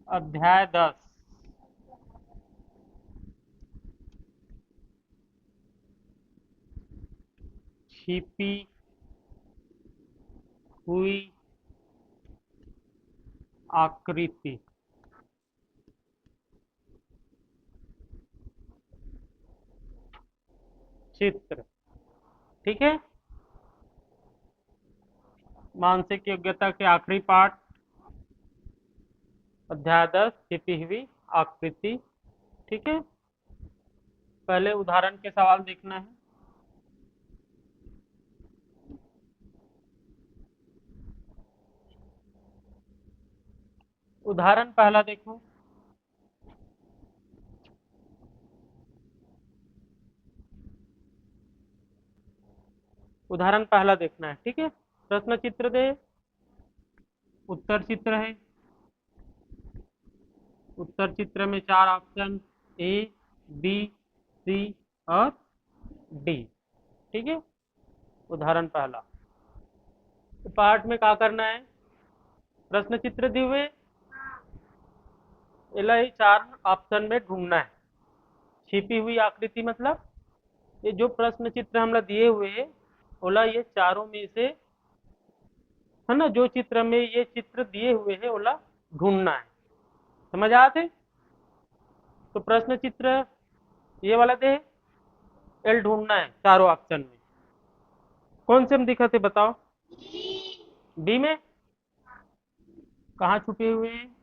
अध्याय 10। छिपी हुई आकृति। चित्र। ठीक है। मानसिक योग्यता के आखिरी पाठ, अध्याय 10, छिपी हुई आकृति। ठीक है। पहले उदाहरण के सवाल देखना है। उदाहरण पहला देखो। उदाहरण पहला देखना है। ठीक है। प्रश्न चित्र दे, उत्तर चित्र है। उत्तर चित्र में 4 ऑप्शन ए, बी, सी और डी। ठीक है। उदाहरण पहला। तो पाठ में क्या करना है? प्रश्न चित्र दिए हुए, इला ही 4 ऑप्शन में ढूंढना है। छिपी हुई आकृति मतलब ये जो प्रश्न चित्र हमला दिए हुए है, ओला ये चारों में से, है ना, जो चित्र में ये चित्र दिए हुए है ओला ढूंढना है। समझ आते? तो प्रश्न चित्र ये वाला दे, एल ढूंढना है चारों ऑप्शन में। कौन से में दिखा थे बताओ? बी में? कहाँ छुपे हुए हैं?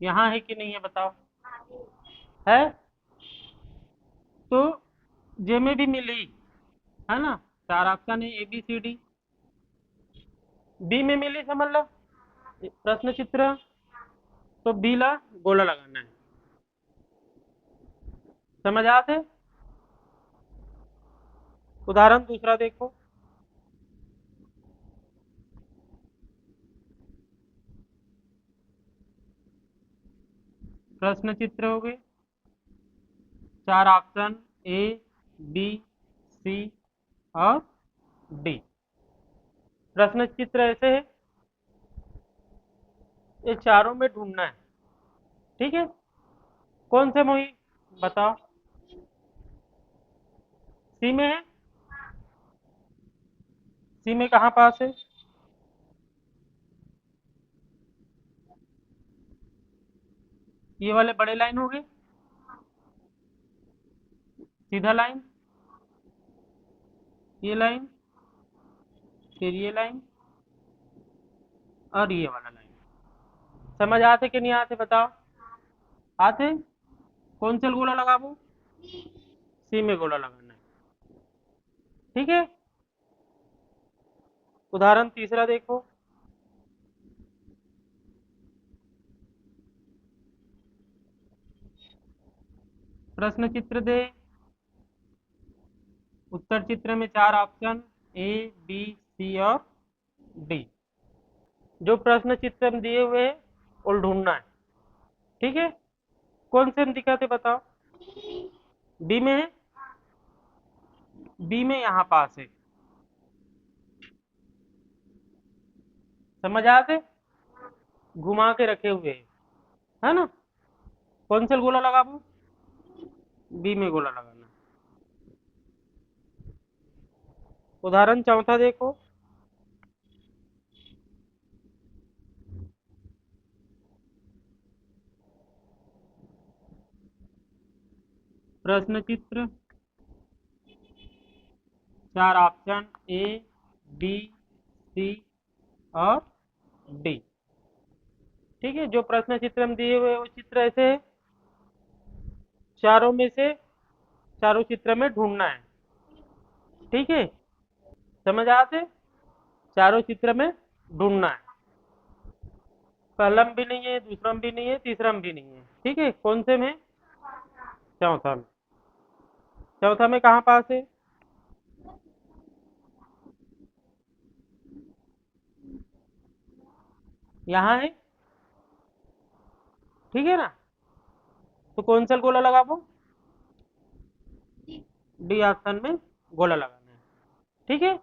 यहाँ है कि नहीं है बताओ? है। तो जे में भी मिली, है ना। 4 ऑप्शन है, A B C D. B में मिली समझ लो प्रश्न चित्र, तो बी ला गोला लगाना है। समझ आते? उदाहरण दूसरा देखो। प्रश्न चित्र हो गए, 4 ऑप्शन ए, बी, सी और डी। प्रश्न चित्र ऐसे है, ये चारों में ढूंढना है। ठीक है। कौन से मोही बताओ? सी में है। सी में कहाँ पास है? ये वाले बड़े लाइन हो गए, सीधा लाइन, ये लाइन, फिर ये लाइन और ये वाला लाइन। समझ आते कि नहीं आते बताओ? आते? कौन सा गोला लगाबो? सी में गोला लगाना है। ठीक है। उदाहरण तीसरा देखो। प्रश्न चित्र दे, उत्तर चित्र में 4 ऑप्शन ए, बी, सी और डी। जो प्रश्न चित्र में दिए हुए हैं वो ढूंढना है। ठीक है। कौन से में दिखाते बताओ? बी में है। बी में यहाँ पास है। समझ आते? घुमा के रखे हुए हैं, है ना। कौन सा गोला लगाबो? बी में गोला लगाना। उदाहरण चौथा देखो। प्रश्न चित्र, 4 ऑप्शन ए, बी, सी और डी। ठीक है। जो प्रश्न चित्र में दिए हुए वो चित्र ऐसे है, चारों में से चारों चित्र में ढूंढना है। ठीक है। समझ आते? चारों चित्र में ढूंढना है। पहला में भी नहीं है, दूसरा में भी नहीं है, तीसरा में भी नहीं है। ठीक है। कौन से में? चौथा में। चौथा में कहाँ पास है? यहाँ है। ठीक है ना। तो कौन सा गोला लगाबो? डी ऑप्शन में गोला लगाना है। ठीक है।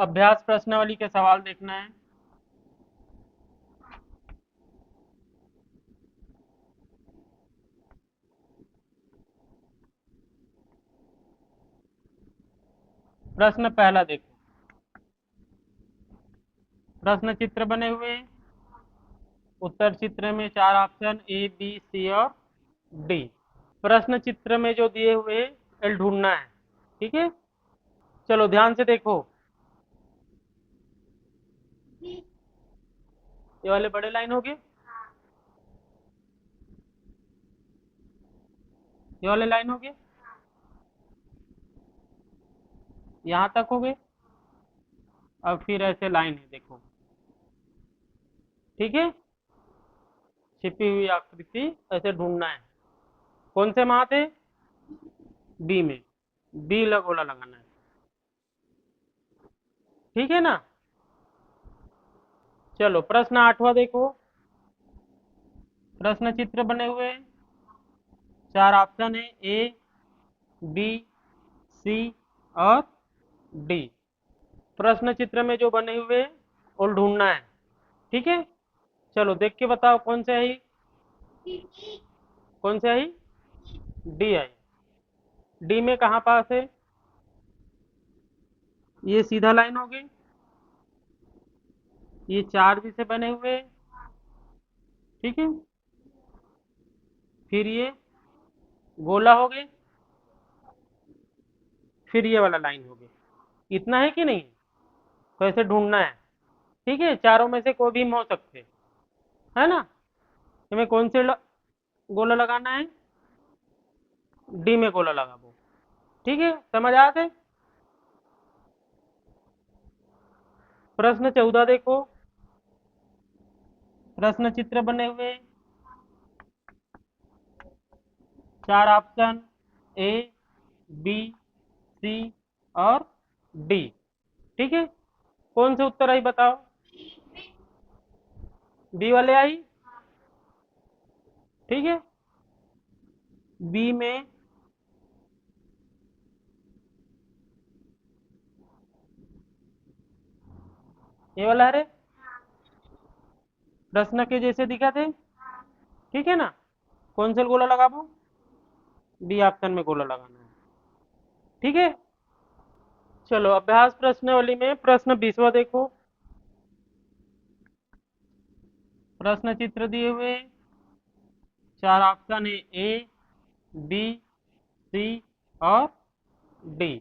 अभ्यास प्रश्नावली के सवाल देखना है। प्रश्न पहला देखो, प्रश्न चित्र बने हुए हैं। उत्तर चित्र में 4 ऑप्शन ए बी सी और डी। प्रश्न चित्र में जो दिए हुए एल ढूंढना है। ठीक है, चलो ध्यान से देखो। ये वाले बड़े लाइन हो गए, ये वाले लाइन हो गए, यहाँ तक हो गए। अब फिर ऐसे लाइन है देखो। ठीक है, छिपी हुई आकृति ऐसे ढूंढना है। कौन से माह थे? बी में। बी लगोला लगाना है। ठीक है ना। चलो प्रश्न 8वां देखो। प्रश्न चित्र बने हुए हैं। 4 ऑप्शन है ए बी सी और डी। प्रश्न चित्र में जो बने हुए हैं वो ढूंढना है। ठीक है, चलो देख के बताओ कौन से आई, कौन से आई? D I. डी में कहाँ पास है? ये सीधा लाइन हो गई, ये 4 भी से बने हुए हैं। ठीक है, फिर ये गोला हो गए, फिर ये वाला लाइन हो गया। इतना है कि नहीं? तो ऐसे ढूंढना है। ठीक है, चारों में से कोई भी हो सकते, है ना। तुम्हें कौन से गोला लगाना है? डी में गोला लगाबो। ठीक है, समझ आते। प्रश्न 14 देखो। प्रश्न चित्र बने हुए, 4 ऑप्शन ए बी सी और डी। ठीक है, कौन से उत्तर आई बताओ? बी वाले आई। ठीक है, बी में ये वाला है रे, प्रश्न के जैसे दिखा थे। ठीक है ना, कौन से गोला लगाबो? बी ऑप्शन में गोला लगाना है। ठीक है, चलो अभ्यास प्रश्नावली में प्रश्न 20वां देखो। प्रश्न चित्र दिए हुए, 4 ऑप्शन है ए बी सी और डी।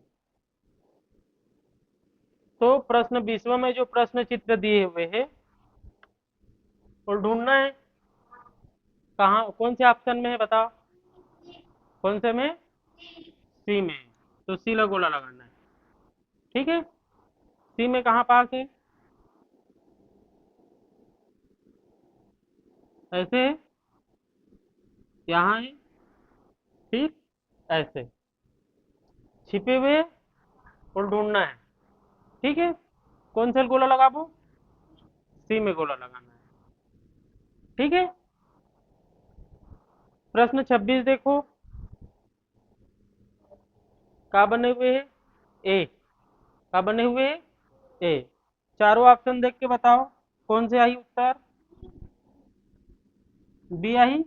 तो प्रश्न 20वां में जो प्रश्न चित्र दिए हुए हैं वो ढूंढना है। कहाँ, कौन से ऑप्शन में है बताओ? कौन से में? सी में। तो सी ला गोला लगाना है। ठीक है, सी में कहाँ पास है? ऐसे है, यहाँ है, फिर ऐसे छिपे हुए और ढूंढना है। ठीक है, कौन सा गोला लगाबो? सी में गोला लगाना है। ठीक है, प्रश्न 26 देखो। का बने हुए है? ए। का बने हुए है? ए। चारों ऑप्शन देख के बताओ कौन से आई उत्तर? B I.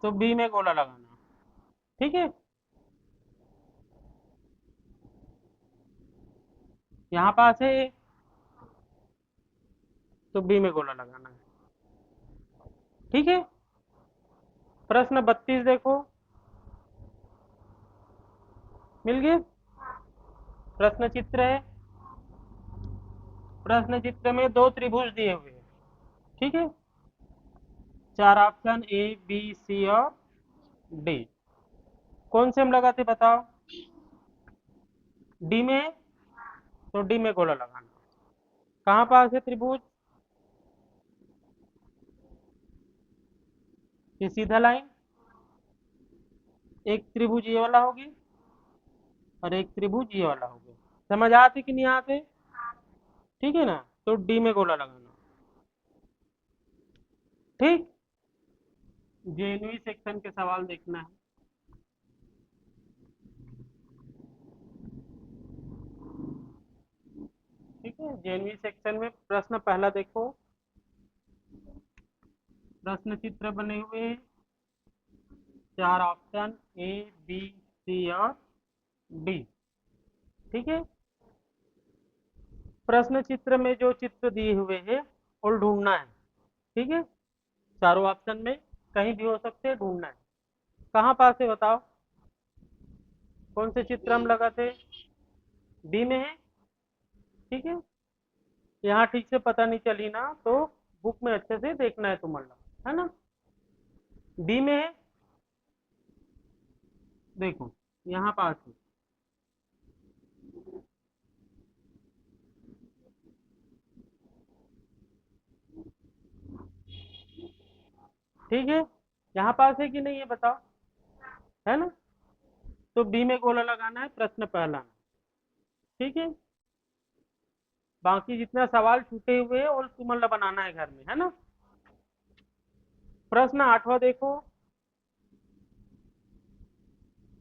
तो बी में गोला लगाना। ठीक है, यहाँ पास है ए, तो बी में गोला लगाना है। ठीक है, प्रश्न 32 देखो। मिल गए? प्रश्न चित्र है। प्रश्न चित्र में 2 त्रिभुज दिए हुए हैं। ठीक है, 4 ऑप्शन ए बी सी और डी। कौन से हम लगाते बताओ? डी में। तो डी में गोला लगाना। कहाँ पास है त्रिभुज? ये सीधा लाइन। एक त्रिभुज ये वाला हो गया और एक त्रिभुज ये वाला हो गया। समझ आते कि नहीं आते? ठीक है ना, तो डी में गोला लगाना। ठीक, जेएनवी सेक्शन के सवाल देखना है। ठीक है, जेएनवी सेक्शन में प्रश्न पहला देखो। प्रश्न चित्र बने हुए हैं, 4 ऑप्शन ए बी सी और डी। ठीक है, प्रश्न चित्र में जो चित्र दिए हुए हैं वो ढूंढना है। ठीक है, चारों ऑप्शन में कहीं भी हो सकते हैं, ढूंढना है। कहाँ पास है बताओ, कौन से चित्र हम लगाते? बी में है। ठीक है, यहाँ ठीक से पता नहीं चली ना तो बुक में अच्छे से देखना है तुम्हारा, है ना। बी में है, देखो यहाँ पास है। ठीक है, यहाँ पास है कि नहीं है बताओ, है ना। तो बी में गोला लगाना है प्रश्न पहला में। ठीक है, बाकी जितना सवाल छूटे हुए हैं वो तुम्हारा बनाना है घर में, है ना। प्रश्न आठवां देखो।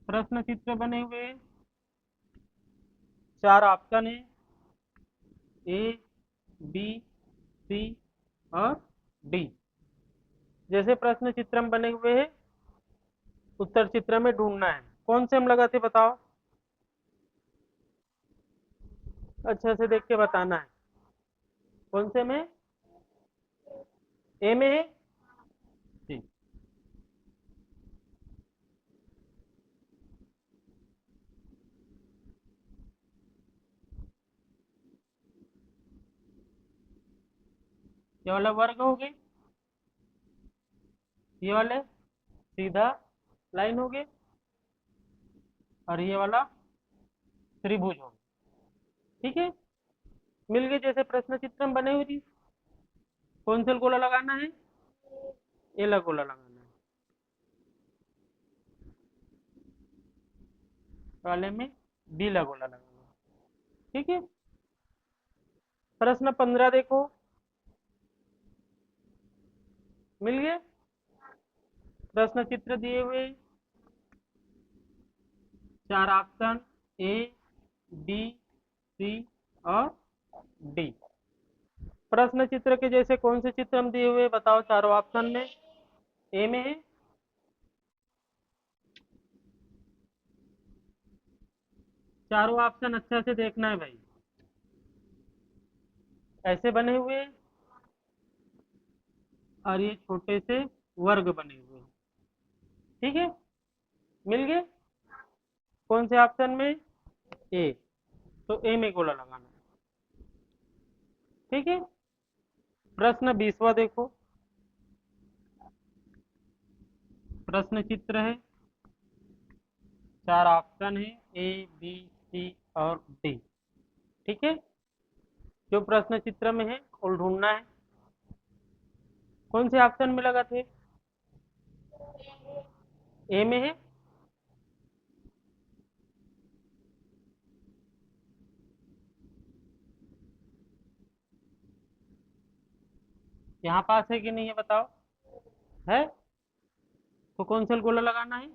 प्रश्न चित्र बने हुए हैं, 4 ऑप्शन है, ए बी सी और डी। जैसे प्रश्न चित्र में बने हुए हैं, उत्तर चित्र में ढूंढना है। कौन से हम लगाते बताओ, अच्छे से देख के बताना है। कौन से में? ए में है। जी, ये वाला वर्ग हो गए, ये वाले सीधा लाइन हो गए, और ये वाला त्रिभुज हो गया। ठीक है, मिल गए जैसे प्रश्न चित्र में बने हुए थी। कौन सा गोला लगाना है? ए ला गोला लगाना है, वाले में बी ला गोला लगाना है। ठीक है, प्रश्न 15 देखो, मिल गए। प्रश्न चित्र दिए हुए, 4 ऑप्शन ए बी सी और डी। प्रश्न चित्र के जैसे कौन से चित्र हम दिए हुए बताओ चारों ऑप्शन में? ए में है। चारों ऑप्शन अच्छा से देखना है भाई, ऐसे बने हुए हैं, और ये छोटे से वर्ग बने हुए हैं। ठीक है, मिल गए। कौन से ऑप्शन में? ए, तो ए में गोला लगाना है। ठीक है, प्रश्न 20वां देखो। प्रश्न चित्र है, 4 ऑप्शन है, ए बी सी और डी। ठीक है, जो प्रश्न चित्र में है वो ढूंढना है। कौन से ऑप्शन में लगा थे? ए में है। यहाँ पास है कि नहीं है बताओ, है। तो कौन सा गोला लगाना है?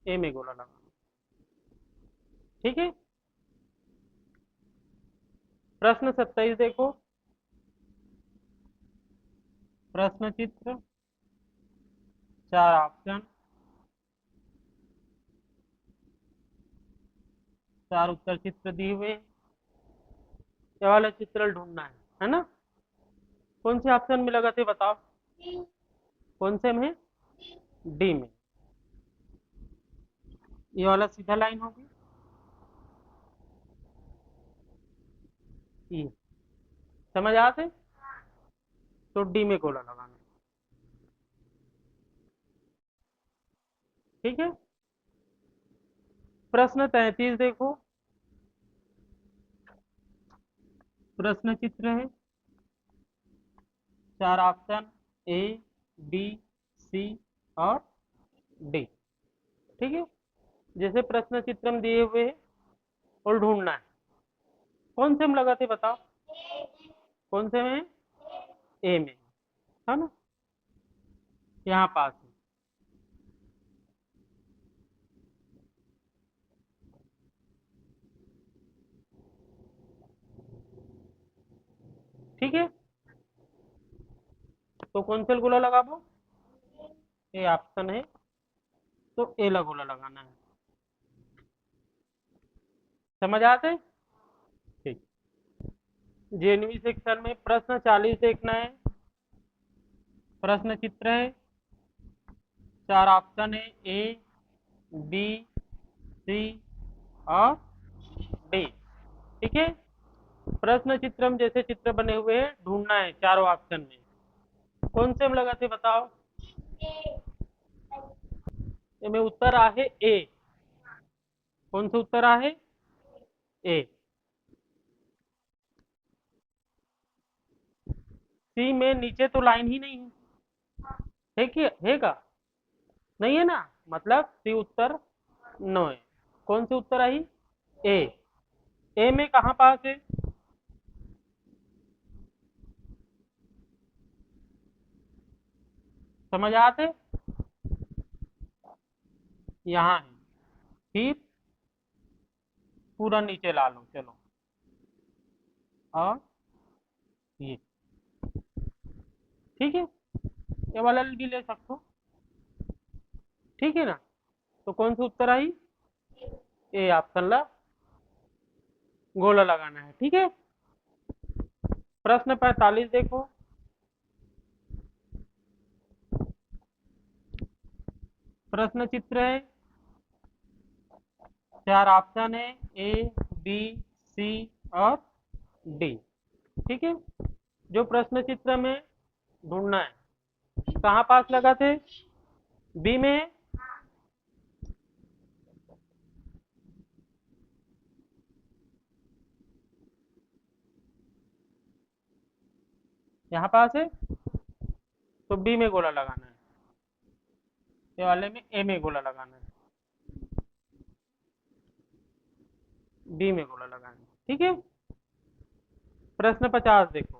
ए में गोला लगाना। ठीक है, प्रश्न 27 देखो। प्रश्न चित्र, 4 ऑप्शन, 4 उत्तर चित्र दिए हुए हैं। ये वाला चित्र ढूंढना है ना। कौन से ऑप्शन में लगा थे बताओ, कौन से में? डी में। ये वाला सीधा लाइन होगी, ये समझ आते। तो डी में गोला लगाना। ठीक है, प्रश्न 33 देखो। प्रश्न चित्र है, 4 ऑप्शन, ए बी सी और डी। ठीक है, जैसे प्रश्न चित्र में दिए हुए हैं और ढूंढना है। कौन से में लगाते बताओ, कौन से में? ए में, है ना। यहाँ पास है। ठीक है, तो कौन सा गोला लगाबो? ये ऑप्शन है, तो ए ला गोला लगाना है। समझ आते? ठीक। जेएनवी सेक्शन में प्रश्न 40 देखना है। प्रश्न चित्र है, 4 ऑप्शन है, ए बी सी और डी। ठीक है, प्रश्न चित्र में जैसे चित्र बने हुए हैं ढूंढना है चारों ऑप्शन में कौन से में लगा थे, बताओ। में उत्तर आहे ए। कौन सा उत्तर आहे? ए। सी में नीचे तो लाइन ही नहीं है कि है का? नहीं है ना, मतलब सी उत्तर नो है। कौन सी उत्तर आई? ए। ए में कहाँ पास है? समझ आते? यहाँ है। फिर पूरा नीचे ला लो, चलो। और ये, ठीक है, ये वाला भी ले सकते हो। ठीक है ना, तो कौन सी उत्तर आई? ए ऑप्शन ला गोला लगाना है। ठीक है, प्रश्न 45 देखो। प्रश्न चित्र है, 4 ऑप्शन है, ए बी सी और डी। ठीक है, जो प्रश्न चित्र में ढूंढना है कहाँ पास लगा थे? बी में। यहाँ पास है, तो बी में गोला लगाना है। ये वाले में ए में गोला लगाना है, बी में गोला लगाना है। ठीक है, प्रश्न 50 देखो।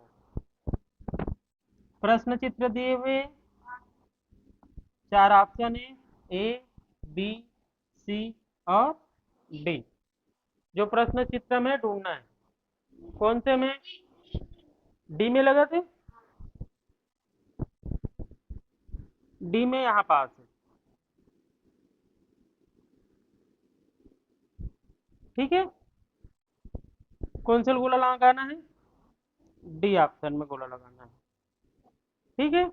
प्रश्न चित्र दिए हुए, 4 ऑप्शन है, ए बी सी और डी। जो प्रश्न चित्र में ढूंढना है कौन से में? डी में लगा थे, डी में यहाँ पास है। ठीक है, कौन सा गोला लगाना है? डी ऑप्शन में गोला लगाना है। ठीक है,